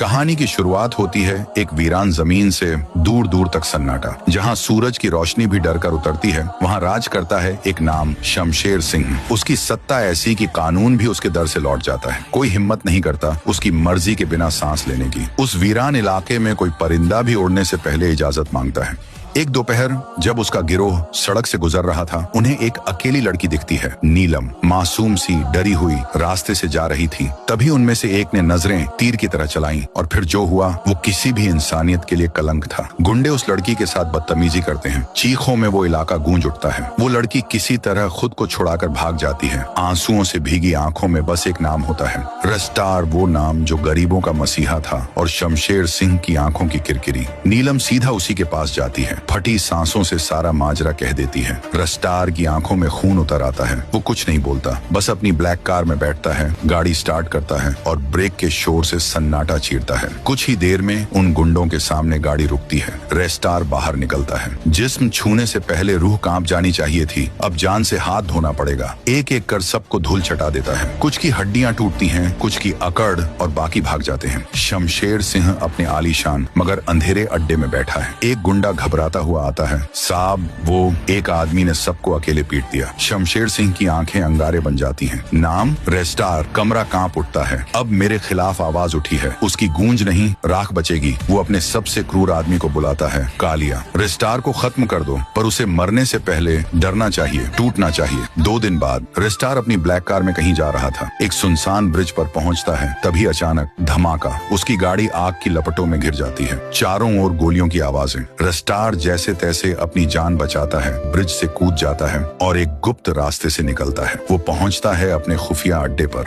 कहानी की शुरुआत होती है एक वीरान जमीन से, दूर दूर तक सन्नाटा। जहाँ सूरज की रोशनी भी डर कर उतरती है, वहाँ राज करता है एक नाम शमशेर सिंह। उसकी सत्ता ऐसी कि कानून भी उसके दर से लौट जाता है। कोई हिम्मत नहीं करता उसकी मर्जी के बिना सांस लेने की। उस वीरान इलाके में कोई परिंदा भी उड़ने से पहले इजाजत मांगता है। एक दोपहर जब उसका गिरोह सड़क से गुजर रहा था, उन्हें एक अकेली लड़की दिखती है, नीलम, मासूम सी, डरी हुई रास्ते से जा रही थी। तभी उनमें से एक ने नजरें तीर की तरह चलाईं और फिर जो हुआ वो किसी भी इंसानियत के लिए कलंक था। गुंडे उस लड़की के साथ बदतमीजी करते हैं। चीखों में वो इलाका गूंज उठता है। वो लड़की किसी तरह खुद को छुड़ाकर भाग जाती है। आंसुओं से भीगी आंखों में बस एक नाम होता है, रस्टार, वो नाम जो गरीबों का मसीहा था और शमशेर सिंह की आंखों की किरकिरी। नीलम सीधा उसी के पास जाती है, फटी सांसों से सारा माजरा कह देती है। रस्टार की आंखों में खून उतर आता है। वो कुछ नहीं बोलता, बस अपनी ब्लैक कार में बैठता है, गाड़ी स्टार्ट करता है और ब्रेक के शोर से सन्नाटा चीरता है। कुछ ही देर में उन गुंडों के सामने गाड़ी रुकती है। रस्टार बाहर निकलता है। जिस्म छूने से पहले रूह कांप जानी चाहिए थी, अब जान से हाथ धोना पड़ेगा। एक एक कर सबको धूल चटा देता है। कुछ की हड्डियां टूटती हैं, कुछ की अकड़ और बाकी भाग जाते हैं। शमशेर सिंह अपने आलीशान मगर अंधेरे अड्डे में बैठा है। एक गुंडा घबराता हुआ आता है, साहब वो एक आदमी ने सबको अकेले पीट दिया। शमशेर सिंह की आंखें अंगारे बन जाती हैं। नाम रस्टार। कमरा कांप उठता है। अब मेरे खिलाफ आवाज उठी है। उसकी गूंज नहीं, राख बचेगी। वो अपने सबसे क्रूर आदमी को बुलाता है, कालिया। रस्टार को खत्म कर दो, पर उसे मरने से पहले डरना चाहिए, टूटना चाहिए। 2 दिन बाद रस्टार अपनी ब्लैक कार में कहीं जा रहा था। एक सुनसान ब्रिज पर पहुंचता है, तभी अचानक धमाका। उसकी गाड़ी आग की लपटों में घिर जाती है। चारों ओर गोलियों की आवाजें। रस्टार जैसे तैसे अपनी जान बचाता है, ब्रिज से कूद जाता है और एक गुप्त रास्ते से निकलता है। वो पहुंचता है अपने खुफिया अड्डे पर,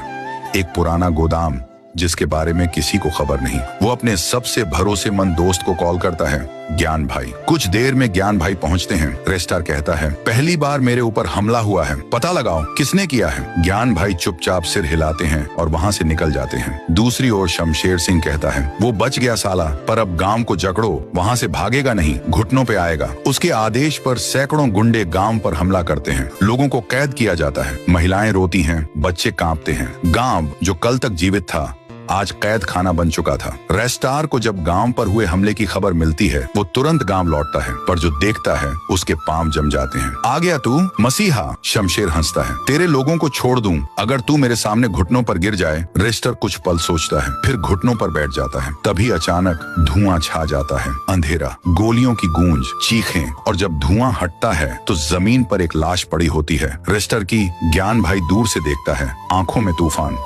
एक पुराना गोदाम जिसके बारे में किसी को खबर नहीं। वो अपने सबसे भरोसेमंद दोस्त को कॉल करता है, ज्ञान भाई। कुछ देर में ज्ञान भाई पहुंचते हैं। रस्टार कहता है, पहली बार मेरे ऊपर हमला हुआ है, पता लगाओ किसने किया है। ज्ञान भाई चुपचाप सिर हिलाते हैं और वहां से निकल जाते हैं। दूसरी ओर शमशेर सिंह कहता है, वो बच गया साला, पर अब गांव को जकड़ो, वहां से भागेगा नहीं, घुटनों पे आएगा। उसके आदेश पर सैकड़ों गुंडे गांव पर हमला करते हैं। लोगों को कैद किया जाता है। महिलाएं रोती हैं, बच्चे कांपते हैं। गांव जो कल तक जीवित था आज कैद खाना बन चुका था। रस्टार को जब गांव पर हुए हमले की खबर मिलती है, वो तुरंत गांव लौटता है, पर जो देखता है उसके पांव जम जाते हैं। आ गया तू मसीहा, शमशेर हंसता है। तेरे लोगों को छोड़ दूं अगर तू मेरे सामने घुटनों पर गिर जाए। रस्टार कुछ पल सोचता है, फिर घुटनों पर बैठ जाता है। तभी अचानक धुआं छा जाता है, अंधेरा, गोलियों की गूंज, चीखें, और जब धुआं हटता है तो जमीन पर एक लाश पड़ी होती है। रस्टार की। ज्ञान भाई दूर से देखता है, आंखों में तूफान।